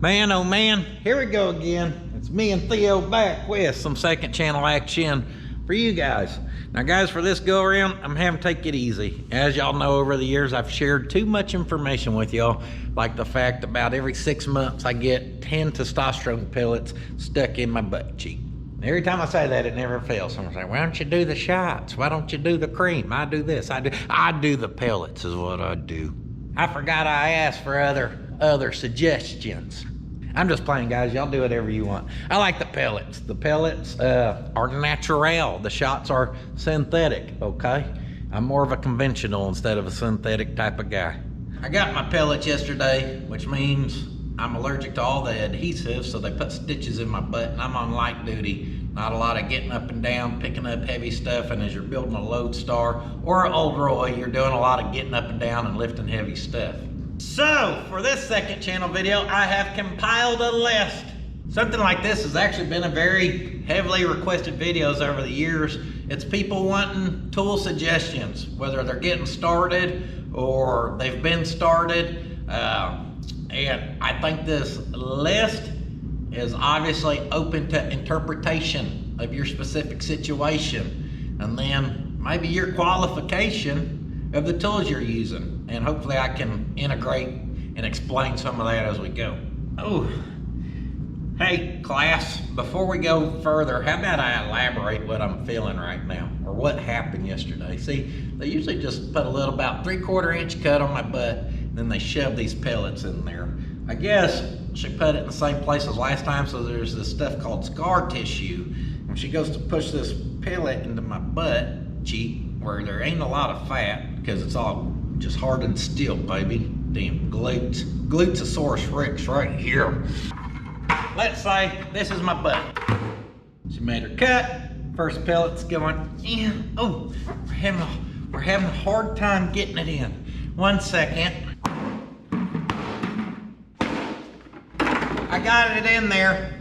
Man, oh man, here we go again. It's me and Theo back with some second channel action for you guys. Now guys, for this go around, I'm having to take it easy. As y'all know, over the years, I've shared too much information with y'all, like the fact about every 6 months I get 10 testosterone pellets stuck in my butt cheek. Every time I say that, it never fails. Someone's like, why don't you do the shots? Why don't you do the cream? I do this, I do the pellets is what I do. I forgot I asked for other suggestions. I'm just playing, guys. Y'all do whatever you want. I like the pellets. The pellets are natural. The shots are synthetic, okay? I'm more of a conventional instead of a synthetic type of guy. I got my pellets yesterday, which means I'm allergic to all the adhesives, so they put stitches in my butt, and I'm on light duty. Not a lot of getting up and down, picking up heavy stuff, and as you're building a Lodestar or an Old Roy, you're doing a lot of getting up and down and lifting heavy stuff. So, for this second channel video, I have compiled a list. Something like this has actually been a very heavily requested videos over the years. It's people wanting tool suggestions, whether they're getting started or they've been started. And I think this list is obviously open to interpretation of your specific situation. And then maybe your qualification of the tools you're using. And hopefully I can integrate and explain some of that as we go. Oh, hey class, before we go further, how about I elaborate what I'm feeling right now, or what happened yesterday? See, they usually just put a little about 3/4 inch cut on my butt, and then they shove these pellets in there. I guess she put it in the same place as last time, so there's this stuff called scar tissue. When she goes to push this pellet into my butt cheek, where there ain't a lot of fat, because it's all just hardened steel, baby. Damn glutes. Glutosaurus Rex right here. Let's say this is my butt. She made her cut. First pellet's going in. Oh, we're having a hard time getting it in. 1 second. I got it in there.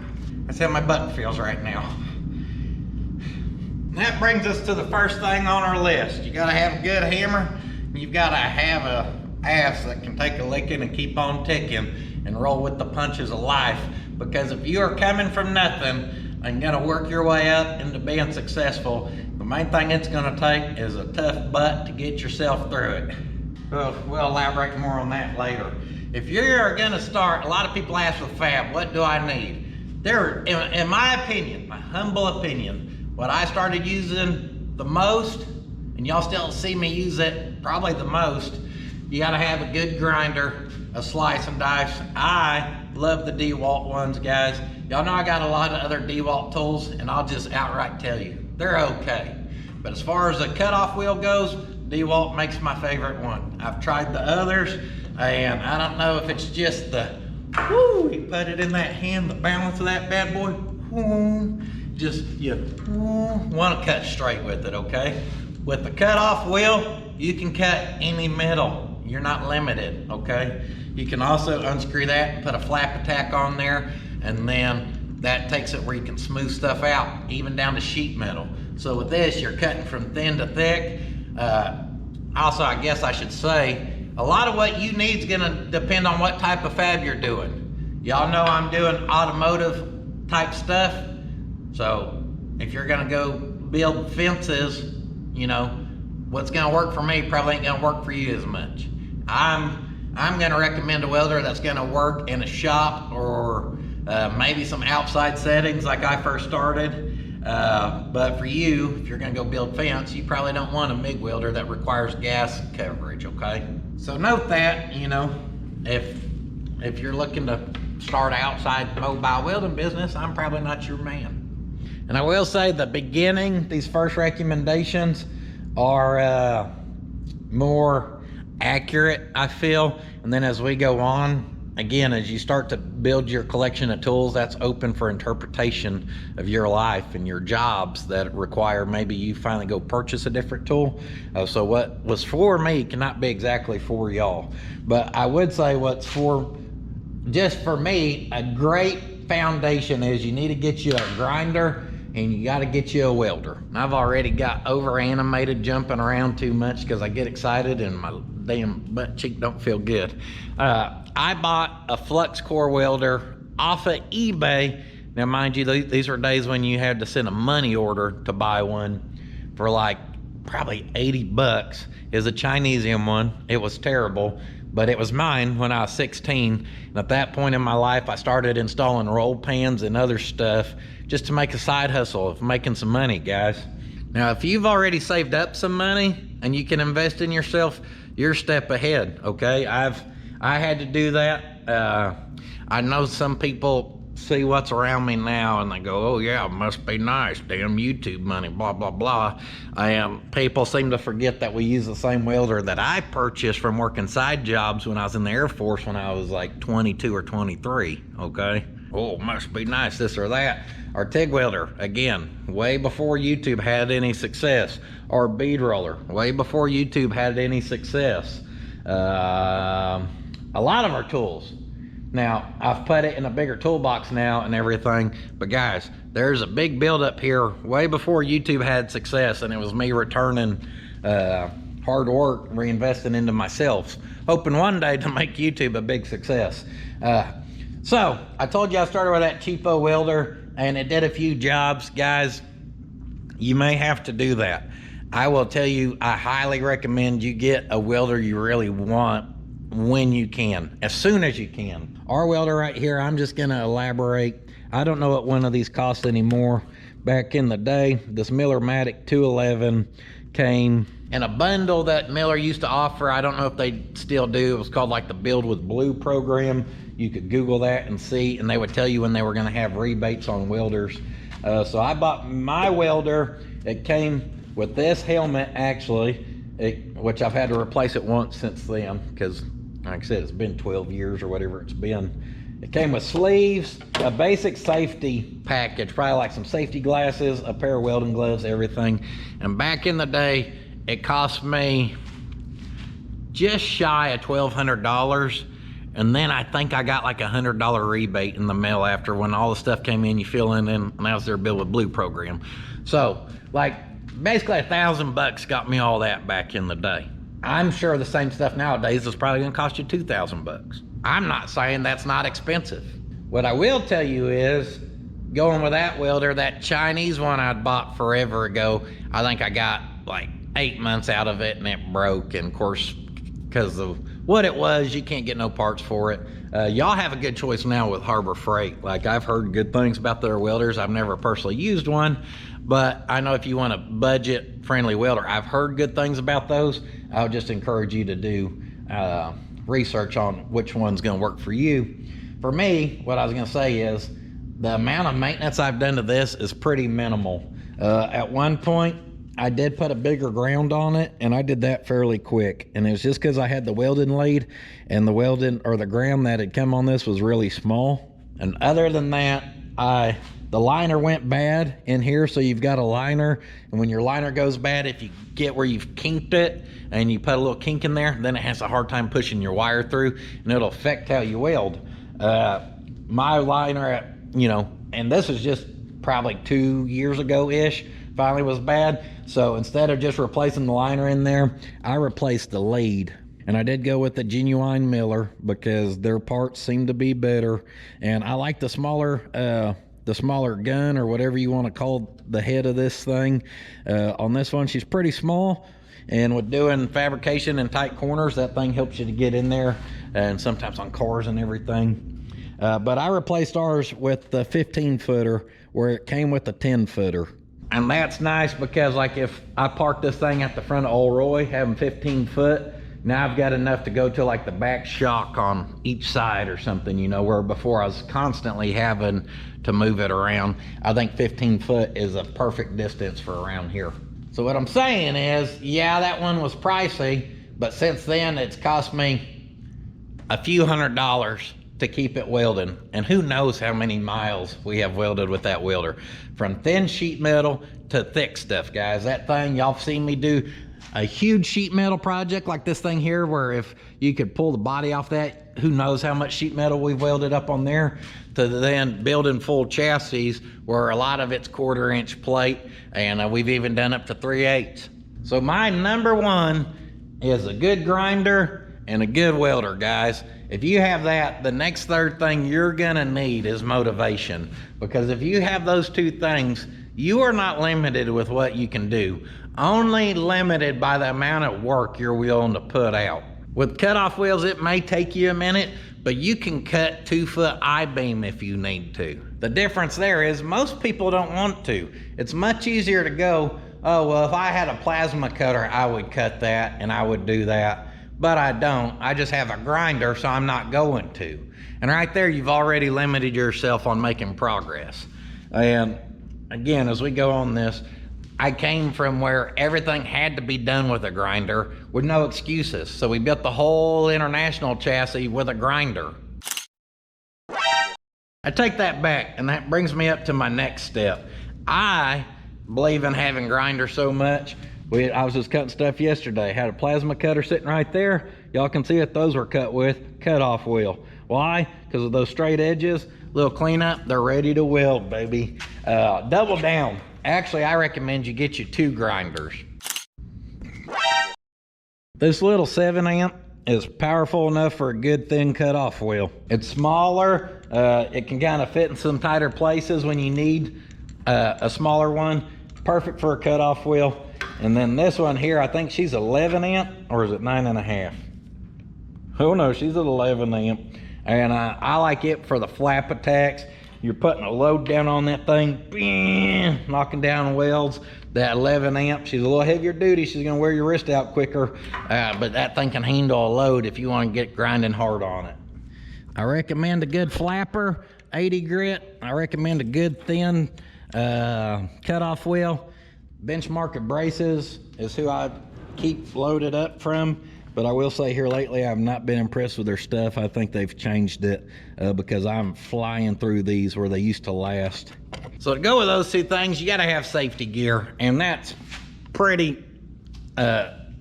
That's how my butt feels right now. That brings us to the first thing on our list. You gotta have a good hammer. You've gotta have a ass that can take a licking and keep on ticking and roll with the punches of life. Because if you are coming from nothing and gonna work your way up into being successful, the main thing it's gonna take is a tough butt to get yourself through it. We'll elaborate more on that later. If you're gonna start, a lot of people ask with fab, what do I need? In my opinion, my humble opinion, what I started using the most, and y'all still see me use it probably the most, you gotta have a good grinder, a slice and dice. I love the DeWalt ones, guys. Y'all know I got a lot of other DeWalt tools, and I'll just outright tell you, they're okay. But as far as the cutoff wheel goes, DeWalt makes my favorite one. I've tried the others, and I don't know if it's just the, whoo, you put it in that hand, the balance of that bad boy, whoo, just you want to cut straight with it, okay? With the cutoff wheel, you can cut any metal. You're not limited, okay? You can also unscrew that and put a flap attack on there, and then that takes it where you can smooth stuff out, even down to sheet metal. So with this, you're cutting from thin to thick. Also, I guess I should say, a lot of what you need is gonna depend on what type of fab you're doing. Y'all know I'm doing automotive type stuff. So if you're gonna go build fences, you know, what's gonna work for me probably ain't gonna work for you as much. I'm gonna recommend a welder that's gonna work in a shop or maybe some outside settings like I first started. But for you, if you're gonna go build fence, you probably don't want a MIG welder that requires gas coverage, okay? So note that, you know, if you're looking to start outside mobile welding business, I'm probably not your man. And I will say the beginning, these first recommendations are more accurate, I feel. And then as we go on, again, as you start to build your collection of tools, that's open for interpretation of your life and your jobs that require maybe you finally go purchase a different tool. So what was for me cannot be exactly for y'all. But I would say what's for, just for me, a great foundation is you need to get you a grinder and you got to get you a welder. And I've already got over animated jumping around too much because I get excited and my damn butt cheek don't feel good. I bought a flux core welder off of eBay. Now, mind you, these were days when you had to send a money order to buy one for like probably 80 bucks. It was a Chinesium one. It was terrible, but it was mine when I was 16. And at that point in my life, I started installing roll pans and other stuff just to make a side hustle of making some money, guys. Now, if you've already saved up some money and you can invest in yourself, you're a step ahead, okay? I had to do that. I know some people see what's around me now and they go, oh yeah, it must be nice, damn YouTube money, blah, blah, blah. People seem to forget that we use the same welder that I purchased from working side jobs when I was in the Air Force when I was like 22 or 23, okay? Oh, must be nice, this or that. Our TIG welder, again, way before YouTube had any success. Our bead roller, way before YouTube had any success. A lot of our tools. Now, I've put it in a bigger toolbox now and everything, but guys, there's a big buildup here way before YouTube had success, and it was me returning hard work, reinvesting into myself, hoping one day to make YouTube a big success. So, I told you I started with that cheapo welder, and it did a few jobs. Guys, you may have to do that. I will tell you, I highly recommend you get a welder you really want when you can, as soon as you can. Our welder right here, I'm just gonna elaborate. I don't know what one of these costs anymore. Back in the day, this Miller-Matic 211 came in a bundle that Miller used to offer. I don't know if they still do. It was called like the Build with Blue program. You could Google that and see, and they would tell you when they were gonna have rebates on welders. So I bought my welder. It came with this helmet, actually, which I've had to replace it once since then, because like I said, it's been 12 years or whatever it's been. It came with sleeves, a basic safety package, probably like some safety glasses, a pair of welding gloves, everything. And back in the day, it cost me just shy of $1,200. And then I think I got like $100 rebate in the mail after when all the stuff came in, you fill in, and that was their Build with Blue program. So like basically $1,000 got me all that back in the day. I'm sure the same stuff nowadays is probably gonna cost you $2,000. I'm not saying that's not expensive. What I will tell you is, going with that welder, that Chinese one I'd bought forever ago, I think I got like 8 months out of it and it broke. And of course, because of what it was, you can't get no parts for it. Y'all have a good choice now with Harbor Freight. Like, I've heard good things about their welders. I've never personally used one, but I know if you want a budget friendly welder, I've heard good things about those. I'll just encourage you to do research on which one's gonna work for you. For me, what I was gonna say is, the amount of maintenance I've done to this is pretty minimal. At one point, I did put a bigger ground on it, and I did that fairly quick. And it was just because I had the welding lead, and the welding or the ground that had come on this was really small. And other than that, the liner went bad in here, so you've got a liner, and when your liner goes bad, if you get where you've kinked it and you put a little kink in there, then it has a hard time pushing your wire through, and it'll affect how you weld. My liner, and this was just probably 2 years ago-ish, finally was bad. So instead of just replacing the liner in there, I replaced the lead. And I did go with the genuine Miller because their parts seem to be better. And I like the smaller gun, or whatever you want to call the head of this thing. On this one, she's pretty small. And with doing fabrication in tight corners, that thing helps you to get in there, and sometimes on cars and everything. But I replaced ours with the 15-footer where it came with a 10-footer. And that's nice because, like, if I park this thing at the front of Old Roy, having 15 foot, now I've got enough to go to like the back shock on each side or something, where before I was constantly having to move it around. I think 15 foot is a perfect distance for around here. So what I'm saying is, yeah, that one was pricey, but since then it's cost me a few $100s to keep it welding. And who knows how many miles we have welded with that welder. From thin sheet metal to thick stuff, guys. That thing, y'all have seen me do a huge sheet metal project like this thing here, where if you could pull the body off that, who knows how much sheet metal we've welded up on there, to then building full chassis where a lot of it's 1/4 inch plate, and we've even done up to 3/8. So my number one is a good grinder and a good welder, guys. If you have that, the next third thing you're gonna need is motivation. Because if you have those two things, you are not limited with what you can do, only limited by the amount of work you're willing to put out. With cutoff wheels, it may take you a minute, but you can cut 2-foot I-beam if you need to. The difference there is most people don't want to. It's much easier to go, oh, well, if I had a plasma cutter, I would cut that and I would do that. But I don't. I just have a grinder, so I'm not going to. And right there, you've already limited yourself on making progress. And again, as we go on this, I came from where everything had to be done with a grinder with no excuses. So we built the whole International chassis with a grinder. I take that back, and that brings me up to my next step. I believe in having grinders so much. I was just cutting stuff yesterday. Had a plasma cutter sitting right there. Y'all can see what those were cut with, cutoff wheel. Why? Because of those straight edges, little cleanup, they're ready to weld, baby. Double down. Actually, I recommend you get you 2 grinders. This little 7-amp is powerful enough for a good thin cutoff wheel. It's smaller. It can kind of fit in some tighter places when you need a smaller one. Perfect for a cutoff wheel. And then this one here, I think she's 11-amp, or is it 9.5? Oh no, she's at 11-amp. And I like it for the flap attacks. You're putting a load down on that thing, bing, knocking down welds. That 11-amp, she's a little heavier duty. She's gonna wear your wrist out quicker, but that thing can handle a load if you wanna get grinding hard on it. I recommend a good flapper, 80 grit. I recommend a good thin cutoff wheel. Benchmark Abrasives is who I keep loaded up from. But I will say here lately, I've not been impressed with their stuff. I think they've changed it because I'm flying through these where they used to last. So to go with those two things, you gotta have safety gear, and that's pretty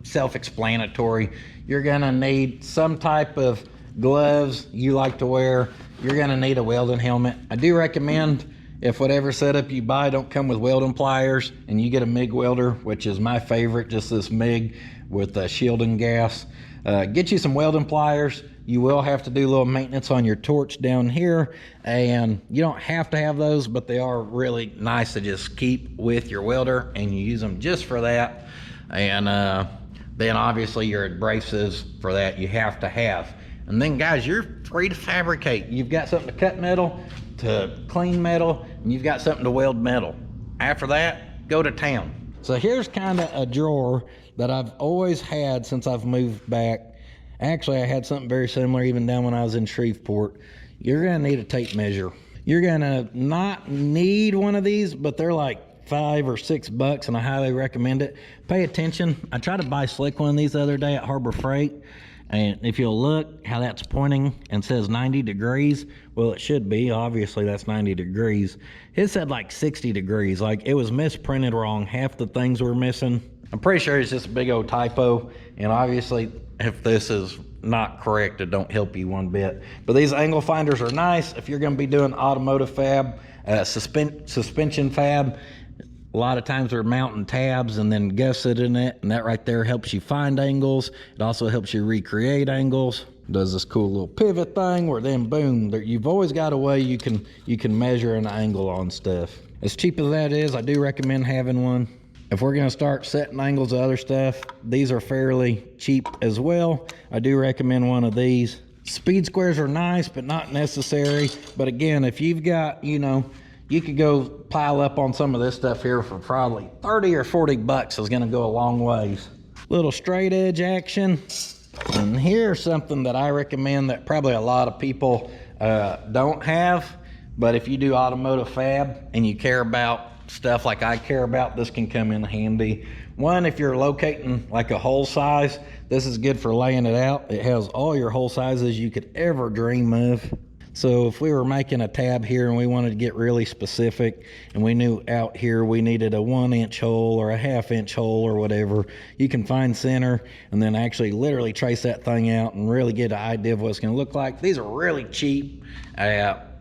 self-explanatory. You're gonna need some type of gloves you like to wear. You're gonna need a welding helmet. I do recommend, if whatever setup you buy don't come with welding pliers and you get a MIG welder, which is my favorite, just this MIG with shielding gas, get you some welding pliers. You will have to do a little maintenance on your torch down here, and you don't have to have those, but they are really nice to just keep with your welder, and you use them just for that. And then obviously your abrasives for that you have to have. And then guys, you're free to fabricate. You've got something to cut metal, to clean metal, and you've got something to weld metal. After that, go to town. So here's kind of a drawer that I've always had since I've moved back. Actually, I had something very similar even down when I was in Shreveport. You're gonna need a tape measure. You're gonna not need one of these, but they're like $5 or $6, and I highly recommend it. Pay attention. I tried to buy a slick one of these the other day at Harbor Freight, and if you'll look how that's pointing and says 90 degrees, well, it should be, obviously that's 90 degrees. It said like 60 degrees, like it was misprinted wrong. Half the things were missing. I'm pretty sure it's just a big old typo, and obviously if this is not correct, it don't help you one bit. But these angle finders are nice if you're gonna be doing automotive fab, suspension fab. A lot of times they're mounting tabs and then gusset in it, and that right there helps you find angles. It also helps you recreate angles. It does this cool little pivot thing where then boom, you've always got a way you can measure an angle on stuff. As cheap as that is, I do recommend having one. If we're gonna start setting angles of other stuff, these are fairly cheap as well. I do recommend one of these. Speed squares are nice, but not necessary. But again, if you've got, you could go pile up on some of this stuff here for probably 30 or 40 bucks is gonna go a long ways. Little straight edge action. And here's something that I recommend that probably a lot of people don't have, but if you do automotive fab and you care about stuff like I care about, this can come in handy. One, if you're locating like a hole size, this is good for laying it out. It has all your hole sizes you could ever dream of. So if we were making a tab here and we wanted to get really specific and we knew out here we needed a 1-inch hole or a 1/2-inch hole or whatever, you can find center and then actually literally trace that thing out and really get an idea of what it's going to look like. These are really cheap.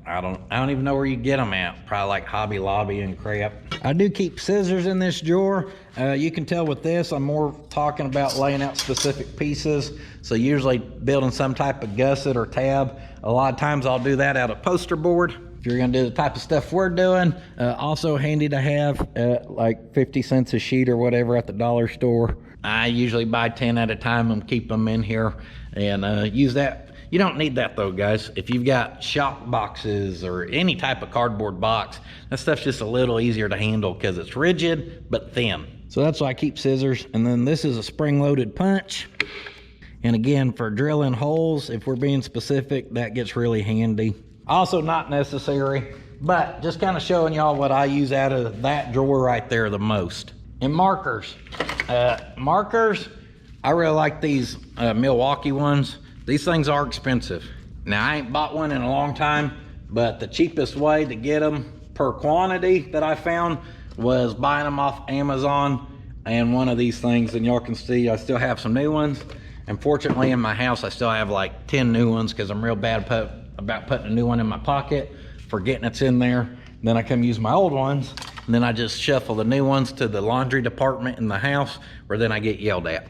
I don't even know where you get them at. Probably like Hobby Lobby and crap. I do keep scissors in this drawer. You can tell with this, I'm more talking about laying out specific pieces. So usually building some type of gusset or tab. A lot of times I'll do that out of poster board. If you're gonna do the type of stuff we're doing, also handy to have like 50 cents a sheet or whatever at the dollar store. I usually buy 10 at a time and keep them in here and use that. You don't need that though, guys. If you've got shop boxes or any type of cardboard box, that stuff's just a little easier to handle because it's rigid but thin. So that's why I keep scissors. And then this is a spring-loaded punch. And again, for drilling holes, if we're being specific, that gets really handy. Also not necessary, but just kind of showing y'all what I use out of that drawer right there the most. And markers. Markers, I really like these Milwaukee ones. These things are expensive. Now, I ain't bought one in a long time, but the cheapest way to get them per quantity that I found was buying them off Amazon and one of these things. And y'all can see I still have some new ones. And fortunately in my house, I still have like 10 new ones because I'm real bad about putting a new one in my pocket, forgetting it's in there. Then I come use my old ones, and then I just shuffle the new ones to the laundry department in the house, where then I get yelled at.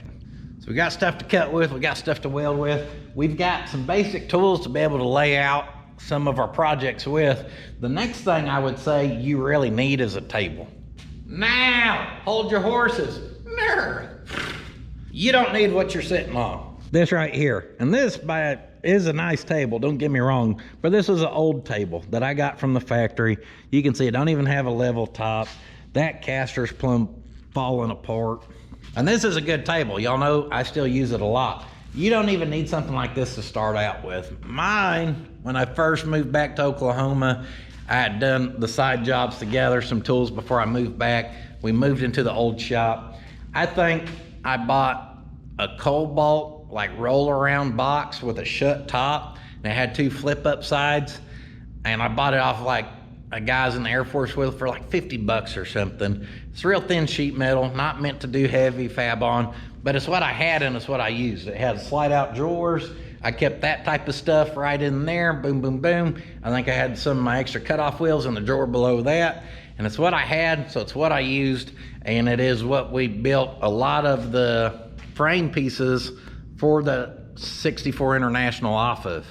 So we got stuff to cut with, we got stuff to weld with. We've got some basic tools to be able to lay out some of our projects with. The next thing I would say you really need is a table. Now, hold your horses. You don't need what you're sitting on. This right here, and this is a nice table, don't get me wrong, but this is an old table that I got from the factory. You can see it don't even have a level top. That caster's plumb falling apart. And this is a good table. Y'all know I still use it a lot. You don't even need something like this to start out with. Mine, when I first moved back to Oklahoma, I had done the side jobs together, some tools before I moved back. We moved into the old shop. I think I bought a Cobalt like roll around box with a shut top, and it had 2 flip up sides, and I bought it off like a guy's in the Air Force with for like 50 bucks or something. It's real thin sheet metal, not meant to do heavy fab on, but it's what I had and it's what I used. It had slide out drawers. I kept that type of stuff right in there, boom, boom, boom. I think I had some of my extra cutoff wheels in the drawer below that, and it's what I had, so it's what I used, and it is what we built a lot of the frame pieces for the 64 International off of.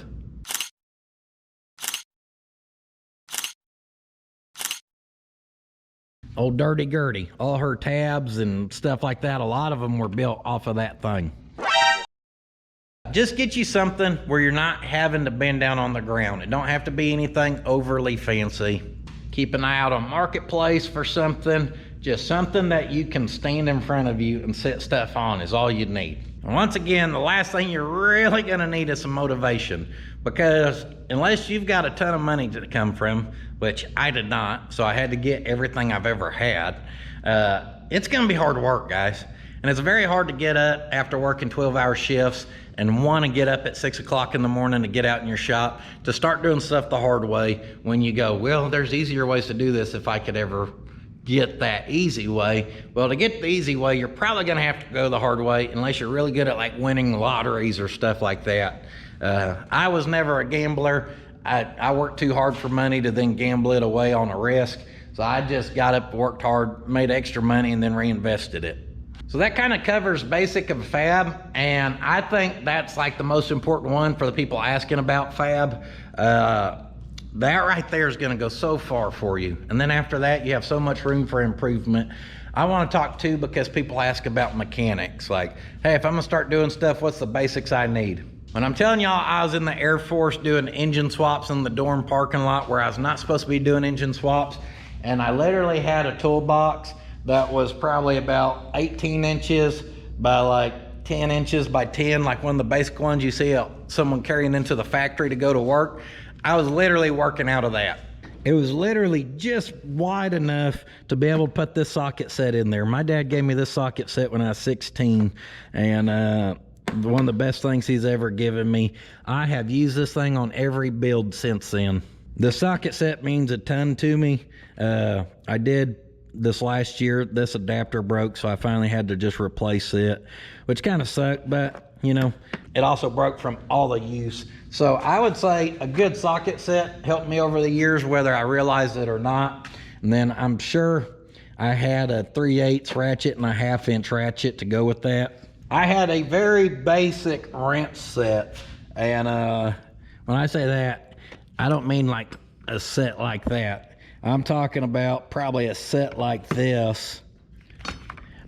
Old Dirty Gertie, all her tabs and stuff like that, a lot of them were built off of that thing. Just get you something where you're not having to bend down on the ground. It don't have to be anything overly fancy. Keep an eye out on Marketplace for something, just something that you can stand in front of you and set stuff on is all you need. And once again, the last thing you're really gonna need is some motivation, because unless you've got a ton of money to come from, which I did not, so I had to get everything I've ever had, it's gonna be hard work, guys. And it's very hard to get up after working 12-hour shifts and want to get up at 6 o'clock in the morning to get out in your shop to start doing stuff the hard way when you go, well, there's easier ways to do this if I could ever get that easy way. Well, to get the easy way, you're probably gonna have to go the hard way unless you're really good at like winning lotteries or stuff like that. I was never a gambler. I worked too hard for money to then gamble it away on a risk. So I just got up, worked hard, made extra money, and then reinvested it. So that kind of covers basic of fab, and I think that's like the most important one for the people asking about fab. That right there is going to go so far for you. And then after that, you have so much room for improvement. I want to talk too because people ask about mechanics. Like, hey, if I'm going to start doing stuff, what's the basics I need? When I'm telling y'all I was in the Air Force doing engine swaps in the dorm parking lot where I was not supposed to be doing engine swaps, and I literally had a toolbox that was probably about 18 inches by like 10 inches by 10, like one of the basic ones you see someone carrying into the factory to go to work. I was literally working out of that. It was literally just wide enough to be able to put this socket set in there. My dad gave me this socket set when I was 16, and one of the best things he's ever given me. I have used this thing on every build since then. The socket set means a ton to me. I did this last year, this adapter broke, so I finally had to just replace it, which kind of sucked, but you know, it also broke from all the use. So I would say a good socket set helped me over the years, whether I realized it or not. And then I'm sure I had a 3/8 ratchet and a 1/2 inch ratchet to go with that. I had a very basic wrench set. And when I say that, I don't mean like a set like that. I'm talking about probably a set like this,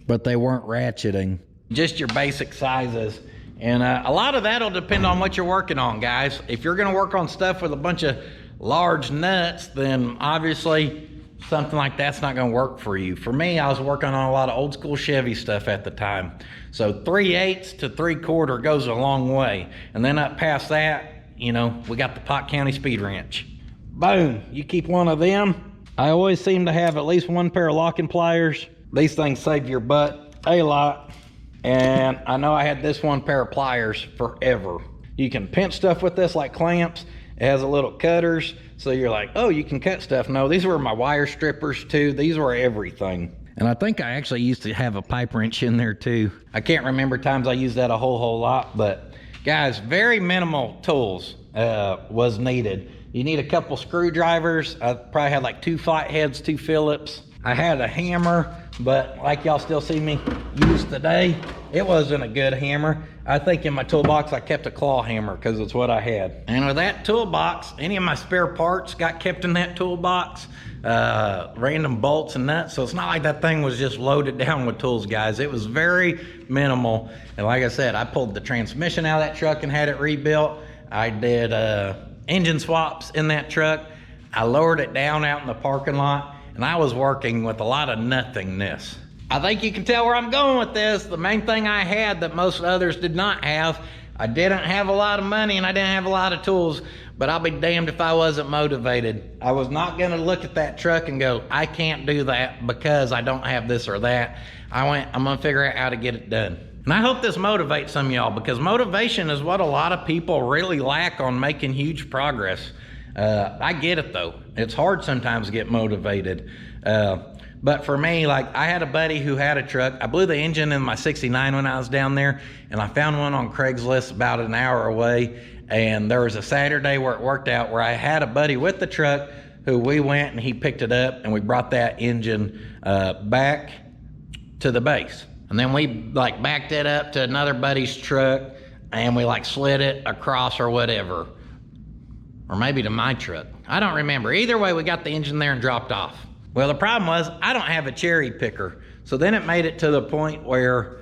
but they weren't ratcheting. Just your basic sizes. And a lot of that'll depend on what you're working on, guys. If you're gonna work on stuff with a bunch of large nuts, then obviously something like that's not gonna work for you. For me, I was working on a lot of old school Chevy stuff at the time. So 3/8 to 3/4 goes a long way. And then up past that, you know, we got the Pot County Speed Wrench. Boom, you keep one of them. I always seem to have at least one pair of locking pliers. These things save your butt a lot. And I know I had this one pair of pliers forever. You can pinch stuff with this like clamps. It has a little cutters. So you're like, oh, you can cut stuff. No, these were my wire strippers too. These were everything. And I think I actually used to have a pipe wrench in there too. I can't remember times I used that a whole lot, but guys, very minimal tools was needed. You need a couple screwdrivers. I probably had like 2 flatheads, 2 Phillips. I had a hammer, but like y'all still see me use today, it wasn't a good hammer. I think in my toolbox I kept a claw hammer because it's what I had. And with that toolbox, any of my spare parts got kept in that toolbox, random bolts and nuts. So it's not like that thing was just loaded down with tools, guys. It was very minimal. And like I said, I pulled the transmission out of that truck and had it rebuilt. I did engine swaps in that truck. I lowered it down out in the parking lot. And I was working with a lot of nothingness. I think you can tell where I'm going with this. The main thing I had that most others did not have, I didn't have a lot of money and I didn't have a lot of tools, but I'll be damned if I wasn't motivated. I was not gonna look at that truck and go, I can't do that because I don't have this or that. I went, I'm gonna figure out how to get it done. And I hope this motivates some of y'all, because motivation is what a lot of people really lack on making huge progress. I get it though. It's hard sometimes to get motivated. But for me, like I had a buddy who had a truck. I blew the engine in my 69 when I was down there, and I found one on Craigslist about an hour away. And there was a Saturday where it worked out where I had a buddy with the truck who we went and he picked it up and we brought that engine back to the base. And then we like backed it up to another buddy's truck and we like slid it across or whatever. Or maybe to my truck. I don't remember. Either way, we got the engine there and dropped off. Well, the problem was I don't have a cherry picker. So then it made it to the point where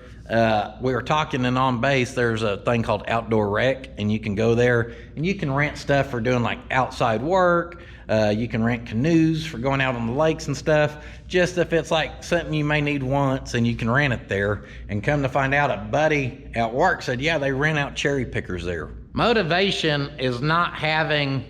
we were talking, and on base, there's a thing called Outdoor Rec, and you can go there and you can rent stuff for doing like outside work. You can rent canoes for going out on the lakes and stuff, just if it's like something you may need once, and you can rent it there. And come to find out, a buddy at work said, yeah, they rent out cherry pickers there. Motivation is not having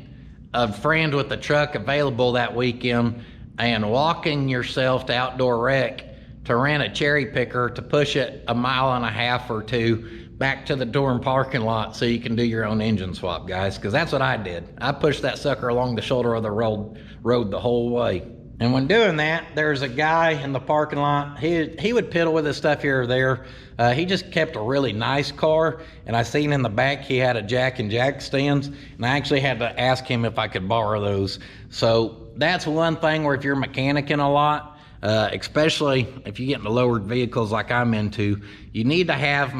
a friend with a truck available that weekend and walking yourself to Outdoor Rec to rent a cherry picker to push it 1.5 miles or 2 back to the door and parking lot so you can do your own engine swap, guys, because that's what I did. I pushed that sucker along the shoulder of the road the whole way. And when doing that, there's a guy in the parking lot. He would piddle with his stuff here or there. He just kept a really nice car, and I seen in the back he had a jack and jack stands, and I actually had to ask him if I could borrow those. So that's one thing where if you're mechanicking a lot, especially if you get into lowered vehicles like I'm into, you need to have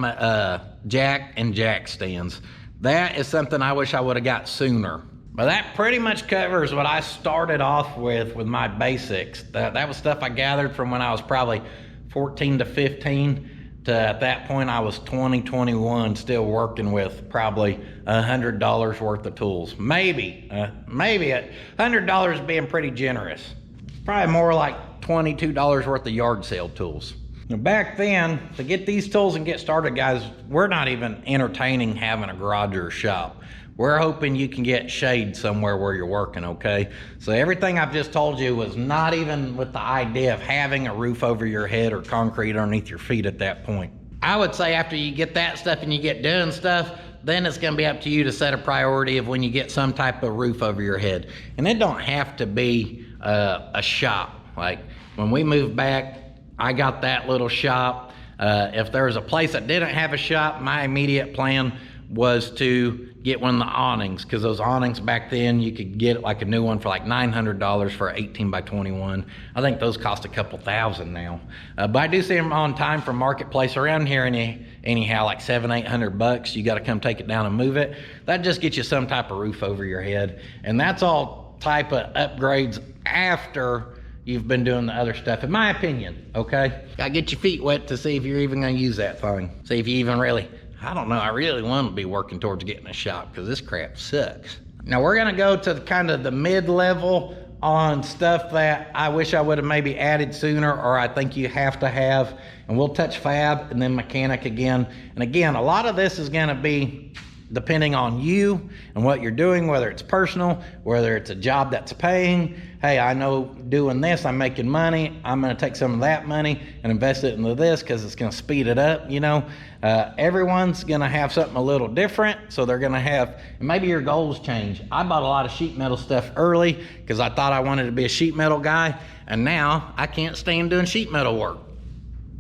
jack and jack stands. That is something I wish I would have got sooner. But that pretty much covers what I started off with my basics. That was stuff I gathered from when I was probably 14 to 15 to at that point I was 20, 21, still working with probably $100 worth of tools. Maybe $100 being pretty generous. Probably more like $22 worth of yard sale tools. Now back then, to get these tools and get started, guys, we're not even entertaining having a garage or a shop. We're hoping you can get shade somewhere where you're working, okay? So everything I've just told you was not even with the idea of having a roof over your head or concrete underneath your feet at that point. I would say after you get that stuff and you get doing stuff, then it's gonna be up to you to set a priority of when you get some type of roof over your head. And it don't have to be a shop. Like when we moved back, I got that little shop. If there was a place that didn't have a shop, my immediate plan was to get one of the awnings, because those awnings back then, you could get like a new one for like $900 for 18 by 21. I think those cost a couple thousand now. But I do see them on time from Marketplace around here, anyhow, like $700-800. You got to come take it down and move it. That just gets you some type of roof over your head. And that's all type of upgrades after you've been doing the other stuff, in my opinion, okay? Gotta get your feet wet to see if you're even gonna use that thing. See if you even really, I don't know, I really want to be working towards getting a shop, because this crap sucks. Now we're gonna go to kind of the mid-level on stuff that I wish I would have maybe added sooner, or I think you have to have, and we'll touch fab and then mechanic again. And again, a lot of this is gonna be depending on you and what you're doing, whether it's personal, whether it's a job that's paying. Hey, I know doing this, I'm making money. I'm gonna take some of that money and invest it into this because it's gonna speed it up, you know. Everyone's gonna have something a little different, so they're gonna have, and maybe your goals change. I bought a lot of sheet metal stuff early because I thought I wanted to be a sheet metal guy, and now I can't stand doing sheet metal work.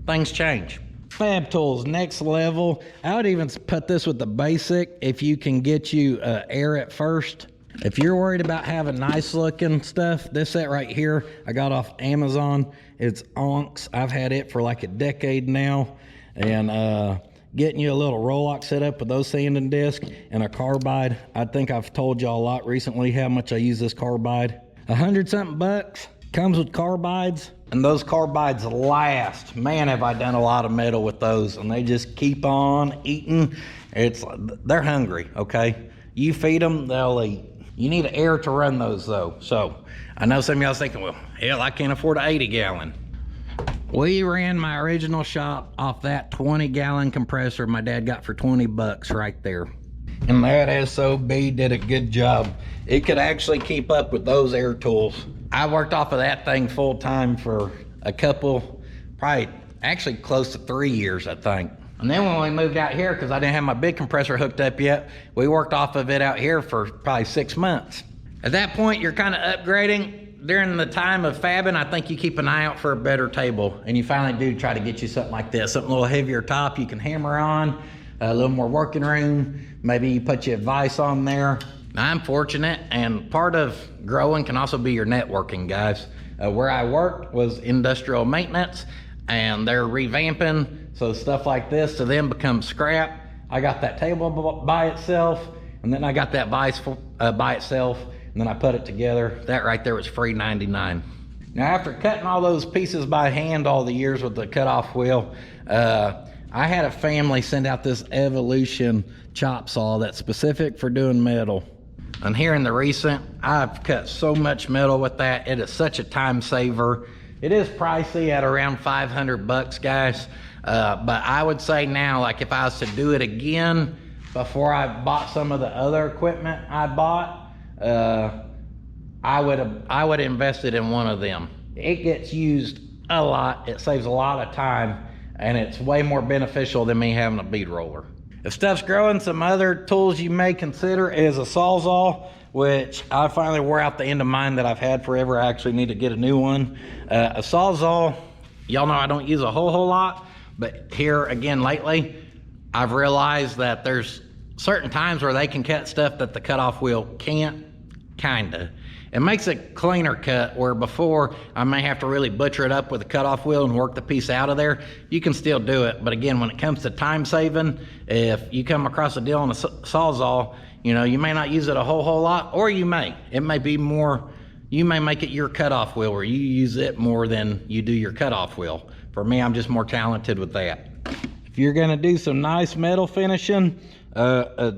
Things change. Fab tools, next level. I would even put this with the basic if you can get you air at first. If you're worried about having nice looking stuff, this set right here, I got off Amazon. It's Onks. I've had it for like a decade now. And getting you a little Rolox set up with those sanding discs and a carbide. I think I've told y'all a lot recently how much I use this carbide. $100-something bucks. Comes with carbides, and those carbides last. Man, have I done a lot of metal with those, and they just keep on eating. They're hungry, okay? You feed them, they'll eat. You need air to run those though. So I know some of y'all thinking, well, hell, I can't afford an 80-gallon. We ran my original shop off that 20-gallon compressor my dad got for 20 bucks right there. And that SOB did a good job. It could actually keep up with those air tools. I worked off of that thing full time for a couple, probably actually close to 3 years, I think. And then when we moved out here, because I didn't have my big compressor hooked up yet, we worked off of it out here for probably 6 months. At that point, you're kind of upgrading. During the time of fabbing, I think you keep an eye out for a better table. And you finally do try to get you something like this, something a little heavier top you can hammer on, a little more working room. Maybe you put your advice on there. I'm fortunate, and part of growing can also be your networking, guys. Where I worked was industrial maintenance, and they're revamping, so stuff like this to them becomes scrap. I got that table by itself, and then I got that vise by itself, and then I put it together. That right there was free $99. Now, after cutting all those pieces by hand all the years with the cutoff wheel, I had a family send out this Evolution chop saw that's specific for doing metal. And here in the recent, I've cut so much metal with that. It is such a time saver. It is pricey at around 500 bucks, guys. But I would say now, like if I was to do it again before I bought some of the other equipment I bought, I would invest it in one of them. It gets used a lot. It saves a lot of time, and it's way more beneficial than me having a bead roller. If stuff's growing, some other tools you may consider is a Sawzall, which I finally wore out the end of mine that I've had forever. I actually need to get a new one. A Sawzall, y'all know I don't use a whole lot, but here again lately, I've realized that there's certain times where they can cut stuff that the cutoff wheel can't, kinda. It makes a cleaner cut, where before I may have to really butcher it up with a cutoff wheel and work the piece out of there. You can still do it, but again, when it comes to time saving, if you come across a deal on a Sawzall, you know, you may not use it a whole lot, or you may. It may be more, you may make it your cutoff wheel where you use it more than you do your cutoff wheel. For me, I'm just more talented with that. If you're gonna do some nice metal finishing, a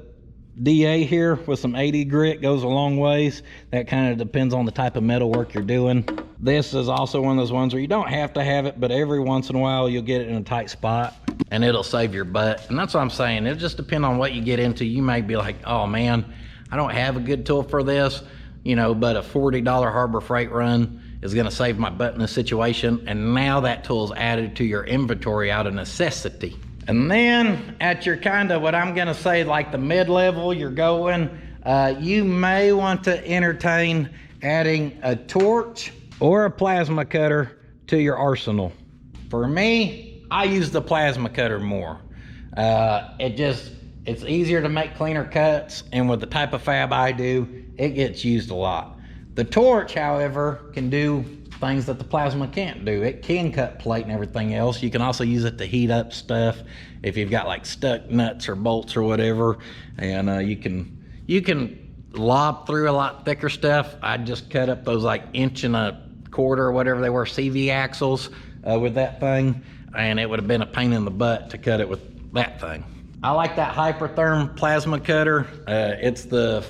DA here with some 80 grit goes a long ways. That kind of depends on the type of metal work you're doing. This is also one of those ones where you don't have to have it, but every once in a while you'll get it in a tight spot and it'll save your butt. And that's what I'm saying. It'll just depend on what you get into. You may be like, oh man, I don't have a good tool for this, you know, but a $40 Harbor Freight run is gonna save my butt in this situation. And now that tool is added to your inventory out of necessity. And then at your kind of what I'm gonna say, like the mid-level you're going, you may want to entertain adding a torch or a plasma cutter to your arsenal. For me, I use the plasma cutter more. It's easier to make cleaner cuts, and with the type of fab I do, it gets used a lot. The torch, however, can do things that the plasma can't do. It can cut plate and everything else. You can also use it to heat up stuff if you've got like stuck nuts or bolts or whatever, and you can lob through a lot thicker stuff. I just cut up those like 1.25" or whatever they were CV axles with that thing, and it would have been a pain in the butt to cut it with that thing. I like that Hypertherm plasma cutter. It's the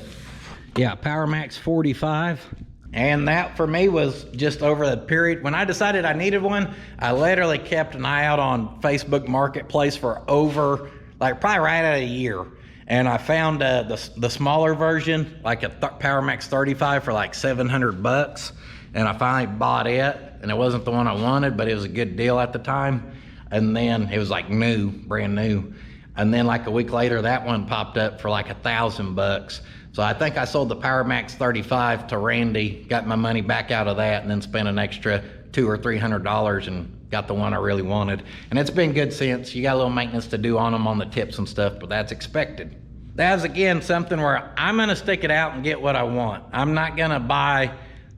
PowerMax 45. And that for me was just over the period. When I decided I needed one, I literally kept an eye out on Facebook Marketplace for over, like probably right at a year. And I found the smaller version, like a PowerMax 35 for like $700. And I finally bought it, and it wasn't the one I wanted, but it was a good deal at the time. And then it was like new, brand new. And then like a week later, that one popped up for like $1,000. So I think I sold the PowerMax 35 to Randy, got my money back out of that, and then spent an extra $200 or $300 and got the one I really wanted. And it's been good since. You got a little maintenance to do on them on the tips and stuff, but that's expected. That's again something where I'm gonna stick it out and get what I want. I'm not gonna buy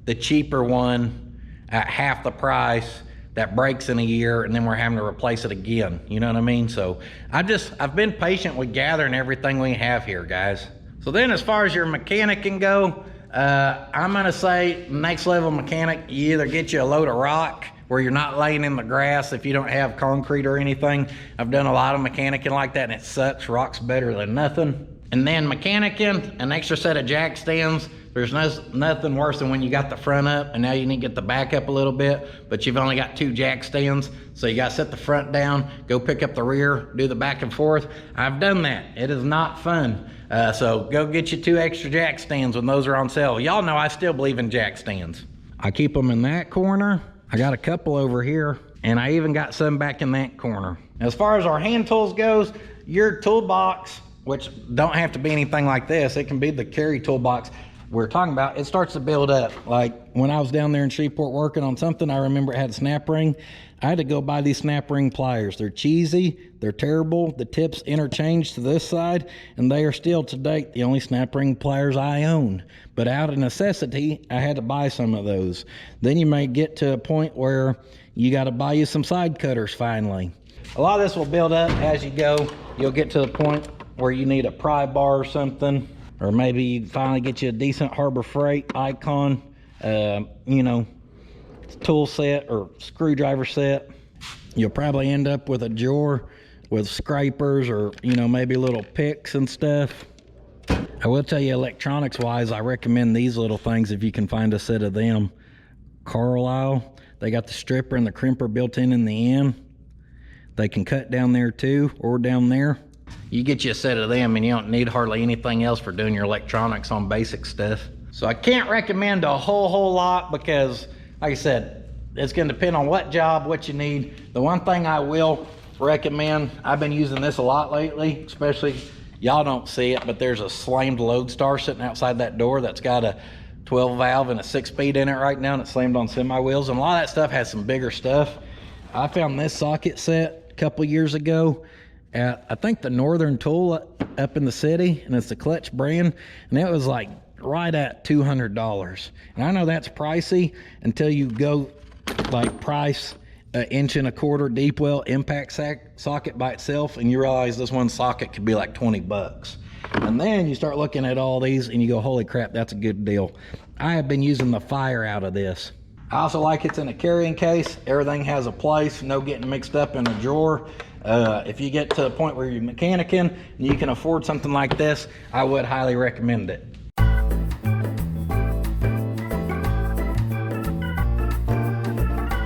the cheaper one at half the price that breaks in a year and then we're having to replace it again. You know what I mean? So I've been patient with gathering everything we have here, guys. So then as far as your mechanic can go, I'm gonna say next level mechanic, you either get you a load of rock where you're not laying in the grass if you don't have concrete or anything. I've done a lot of mechanicing like that and it sucks. Rock's better than nothing. And then mechanicing, an extra set of jack stands. There's nothing worse than when you got the front up and now you need to get the back up a little bit, but you've only got 2 jack stands. So you gotta set the front down, go pick up the rear, do the back and forth. I've done that. It is not fun. So go get you 2 extra jack stands when those are on sale. Y'all know I still believe in jack stands. I keep them in that corner. I got a couple over here, and I even got some back in that corner. As far as our hand tools goes, your toolbox, which don't have to be anything like this, it can be the carry toolbox we're talking about, it starts to build up. Like when I was down there in Shreveport working on something, I remember it had a snap ring. I had to go buy these snap ring pliers. They're cheesy, they're terrible. The tips interchange to this side, and they are still to date the only snap ring pliers I own. But out of necessity, I had to buy some of those. Then you may get to a point where you got to buy you some side cutters finally. A lot of this will build up as you go. You'll get to the point where you need a pry bar or something, or maybe you finally get you a decent Harbor Freight Icon, tool set or screwdriver set. You'll probably end up with a drawer with scrapers or, maybe little picks and stuff. I will tell you, electronics wise, I recommend these little things if you can find a set of them. Carlisle, they got the stripper and the crimper built in the end. They can cut down there too, or down there. You get you a set of them and you don't need hardly anything else for doing your electronics on basic stuff. So I can't recommend a whole lot because, like I said, it's gonna depend on what job, what you need. The one thing I will recommend, I've been using this a lot lately, especially, y'all don't see it, but there's a slammed Lodestar sitting outside that door that's got a 12 valve and a 6-speed in it right now, and it's slammed on semi wheels, and a lot of that stuff has some bigger stuff. I found this socket set a couple years ago at, I think, the Northern Tool up in the city, and it's the Clutch brand, and it was like right at $200. And I know that's pricey until you go like price an 1.25 inch deep well impact socket by itself, and you realize this one socket could be like 20 bucks. And then you start looking at all these and you go, holy crap, that's a good deal. I have been using the fire out of this. I also like it's in a carrying case. Everything has a place, no getting mixed up in a drawer. If you get to the point where you're mechanicking and you can afford something like this, I would highly recommend it.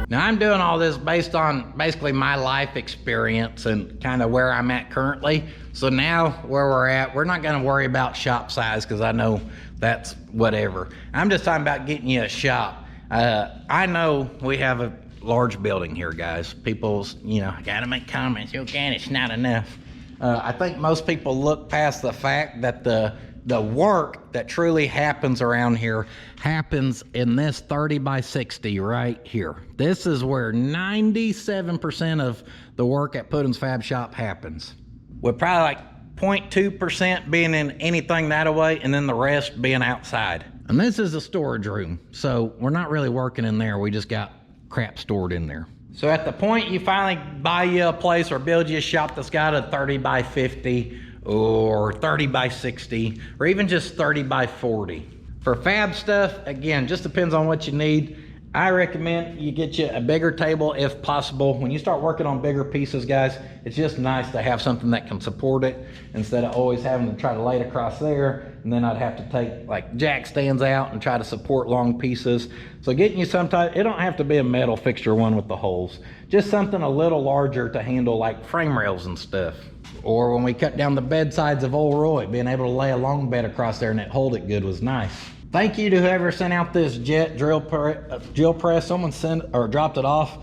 Now I'm doing all this based on basically my life experience and kind of where I'm at currently. So now where we're at, we're not gonna worry about shop size because I know that's whatever. I'm just talking about getting you a shop. I know we have a large building here, guys. People's, gotta make comments. You can't, it's not enough. I think most people look past the fact that the the work that truly happens around here happens in this 30 by 60 right here. This is where 97% of the work at Puddin's Fab Shop happens, with probably like 0.2% being in anything that away, and then the rest being outside. And this is a storage room, so we're not really working in there. We just got crap stored in there. So at the point you finally buy you a place or build you a shop that's got a 30 by 50 or 30 by 60 or even just 30 by 40. For fab stuff, again, just depends on what you need. I recommend you get you a bigger table if possible. When you start working on bigger pieces, guys, it's just nice to have something that can support it instead of always having to try to lay it across there, and then I'd have to take like jack stands out and try to support long pieces. So getting you some type, it don't have to be a metal fixture one with the holes, just something a little larger to handle like frame rails and stuff. Or when we cut down the bedsides of old Roy, being able to lay a long bed across there and it hold it good was nice. Thank you to whoever sent out this jet drill press. Someone sent or dropped it off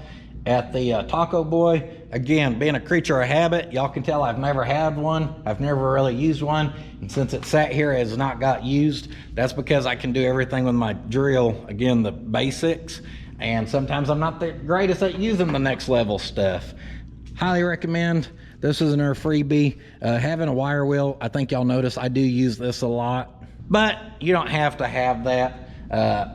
at the Taco Boy. Again, being a creature of habit, y'all can tell I've never had one. I've never really used one. And since it sat here, it has not got used. That's because I can do everything with my drill, again, the basics. And sometimes I'm not the greatest at using the next level stuff. Highly recommend. This is another freebie. Having a wire wheel, I think y'all notice I do use this a lot. But you don't have to have that.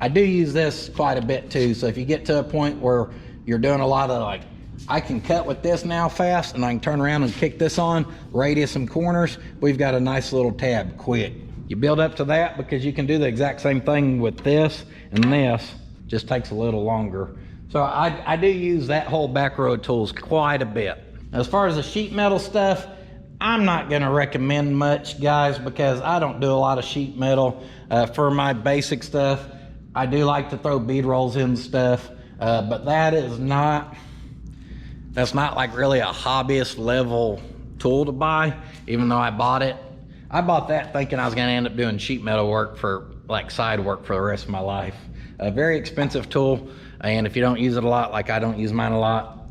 I do use this quite a bit too. So if you get to a point where you're doing a lot of like, I can cut with this now fast and I can turn around and kick this on, radius and corners, we've got a nice little tab quick. You build up to that because you can do the exact same thing with this, and this just takes a little longer. So I do use that whole back row of tools quite a bit. As far as the sheet metal stuff, I'm not gonna recommend much, guys, because I don't do a lot of sheet metal. For my basic stuff, I do like to throw bead rolls in stuff, but that's not like really a hobbyist level tool to buy, even though I bought it. I bought that thinking I was gonna end up doing sheet metal work for like side work for the rest of my life. A very expensive tool, and if you don't use it a lot, like I don't use mine a lot,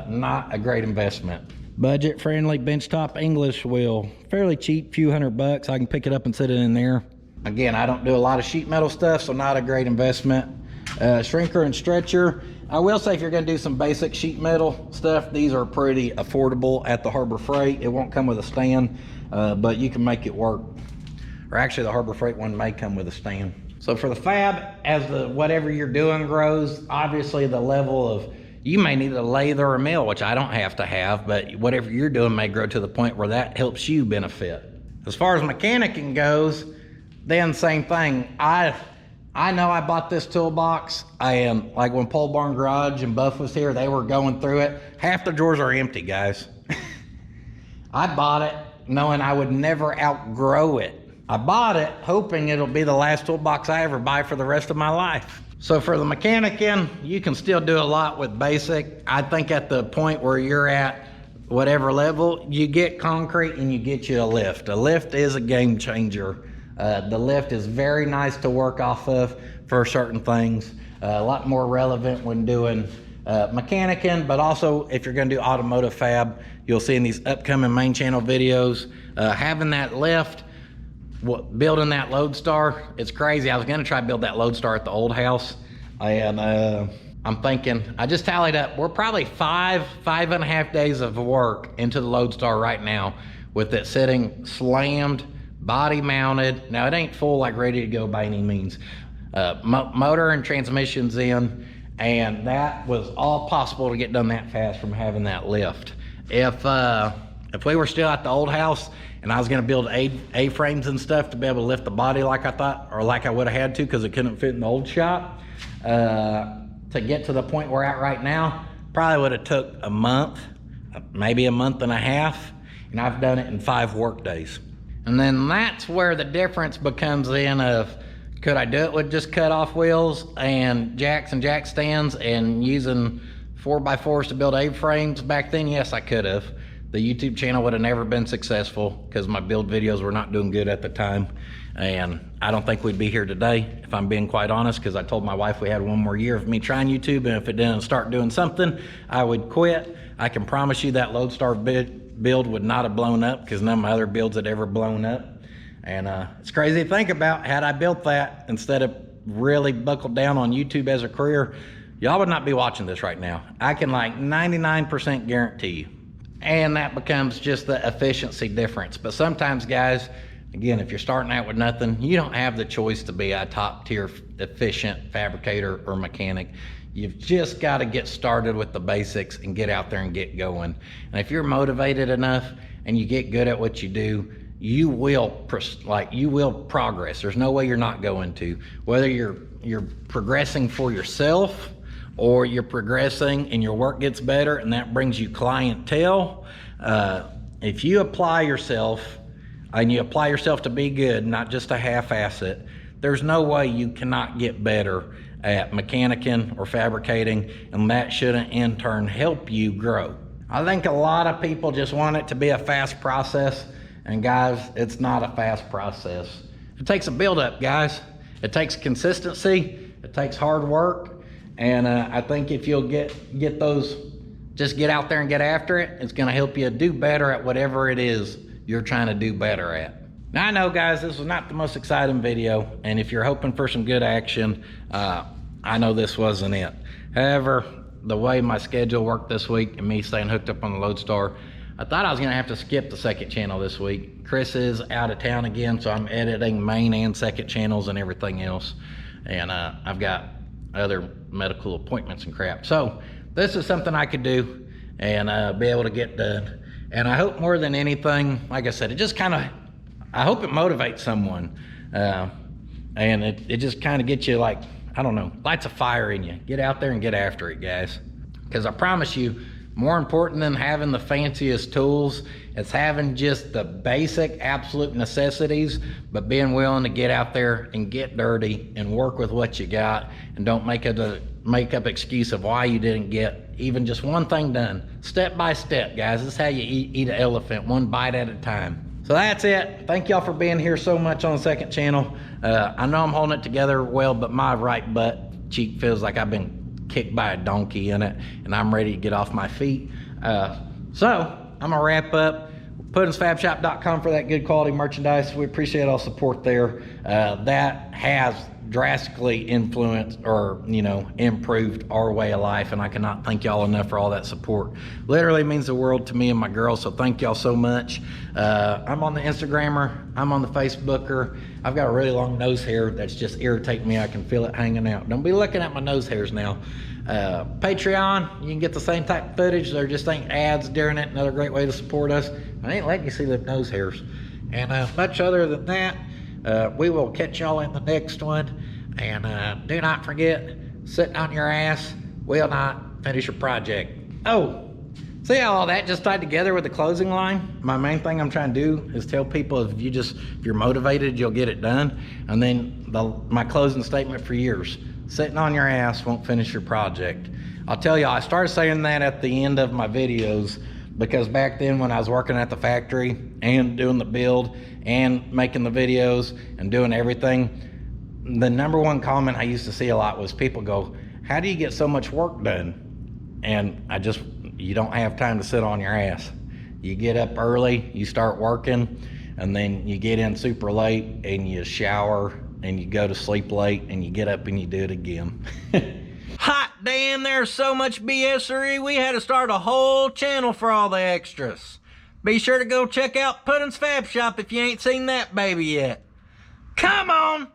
not a great investment. Budget friendly benchtop English wheel, fairly cheap, few $100. I can pick it up and sit it in there. Again, I don't do a lot of sheet metal stuff, so not a great investment. Shrinker and stretcher. I will say if you're gonna do some basic sheet metal stuff, these are pretty affordable at the Harbor Freight. It won't come with a stand, but you can make it work. Or actually the Harbor Freight one may come with a stand. So for the fab, as the whatever you're doing grows, obviously the level of, you may need a lathe or a mill, which I don't have to have, but whatever you're doing may grow to the point where that helps you benefit. As far as mechanicking goes, then same thing. I know I bought this toolbox, and like when Pole Barn Garage and Buff was here, they were going through it. Half the drawers are empty, guys. I bought it knowing I would never outgrow it. I bought it hoping it'll be the last toolbox I ever buy for the rest of my life. So for the mechanicking, you can still do a lot with basic. I think at the point where you're at, whatever level, you get concrete and you get you a lift. A lift is a game changer. The lift is very nice to work off of for certain things. A lot more relevant when doing mechanicking, but also if you're gonna do automotive fab, you'll see in these upcoming main channel videos, having that lift, building that Lodestar, it's crazy. I was gonna try to build that Lodestar at the old house, and I'm thinking, I just tallied up, we're probably five and a half days of work into the Lodestar right now with it sitting slammed, body mounted. Now it ain't full, like ready to go by any means. Motor and transmission's in, and that was all possible to get done that fast from having that lift. If we were still at the old house and I was gonna build A-frames and stuff to be able to lift the body like I thought, or like I would have had to because it couldn't fit in the old shop, to get to the point we're at right now, probably would have took a month, maybe a month and a half, and I've done it in 5 work days. And then that's where the difference becomes in of, could I do it with just cut off wheels and jacks and jack stands and using 4x4s to build A-frames back then? Yes, I could have. The YouTube channel would have never been successful because my build videos were not doing good at the time. And I don't think we'd be here today, if I'm being quite honest, because I told my wife we had 1 more year of me trying YouTube, and if it didn't start doing something, I would quit. I can promise you that Lodestar build would not have blown up because none of my other builds had ever blown up. And it's crazy to think about, had I built that instead of really buckled down on YouTube as a career, y'all would not be watching this right now. I can like 99% guarantee you. And that becomes just the efficiency difference. But sometimes, guys, again, if you're starting out with nothing, you don't have the choice to be a top tier efficient fabricator or mechanic. You've just got to get started with the basics and get out there and get going. And if you're motivated enough and you get good at what you do, you will progress. There's no way you're not going to. Whether you're progressing for yourself or you're progressing and your work gets better and that brings you clientele, if you apply yourself and you apply yourself to be good, not just to half-ass it, there's no way you cannot get better at mechanicking or fabricating, and that should in turn help you grow. I think a lot of people just want it to be a fast process, and guys, it's not a fast process. It takes a build-up, guys. It takes consistency, it takes hard work, and I think if you'll get those, just get out there and get after it, it's gonna help you do better at whatever it is you're trying to do better at. Now I know, guys, this was not the most exciting video, and if you're hoping for some good action, I know this wasn't it. However, the way my schedule worked this week and me staying hooked up on the Lodestar, I thought I was gonna have to skip the second channel this week. Chris is out of town again, so I'm editing main and second channels and everything else. And I've got other medical appointments and crap. So this is something I could do and be able to get done. And I hope more than anything, like I said, it just I hope it motivates someone. And it just kind of gets you like, I don't know, lights a fire in you. Get out there and get after it, guys. Because I promise you, more important than having the fanciest tools, it's having just the basic absolute necessities, but being willing to get out there and get dirty and work with what you got, and don't make up excuse of why you didn't get even just one thing done. Step by step, guys. This is how you eat an elephant, one bite at a time. So that's it. Thank y'all for being here so much on the second channel. I know I'm holding it together well, but my right butt cheek feels like I've been kicked by a donkey in it, and I'm ready to get off my feet. So I'm gonna wrap up. PuttinsFabShop.com for that good quality merchandise. We appreciate all support there. That has drastically influenced or improved our way of life, and I cannot thank y'all enough for all that support. Literally means the world to me and my girls, so thank y'all so much. I'm on the Instagrammer, I'm on the Facebooker. I've got a really long nose hair that's just irritating me. I can feel it hanging out. Don't be looking at my nose hairs now. Patreon, you can get the same type of footage. There just ain't ads during it. Another great way to support us. I ain't letting you see the nose hairs. And much other than that, we will catch y'all in the next one. And do not forget, sitting on your ass will not finish your project. Oh, see how all that just tied together with the closing line? My main thing I'm trying to do is tell people if you're motivated, you'll get it done. And then my closing statement for years, sitting on your ass won't finish your project. I'll tell you, I started saying that at the end of my videos because back then when I was working at the factory and doing the build and making the videos and doing everything, the number one comment I used to see a lot was people go, how do you get so much work done? And you don't have time to sit on your ass. You get up early, you start working, and then you get in super late and you shower and you go to sleep late and you get up and you do it again. Hot damn, there's so much BS-ery, we had to start a whole channel for all the extras. Be sure to go check out Puttin's Fab Shop if you ain't seen that baby yet. Come on!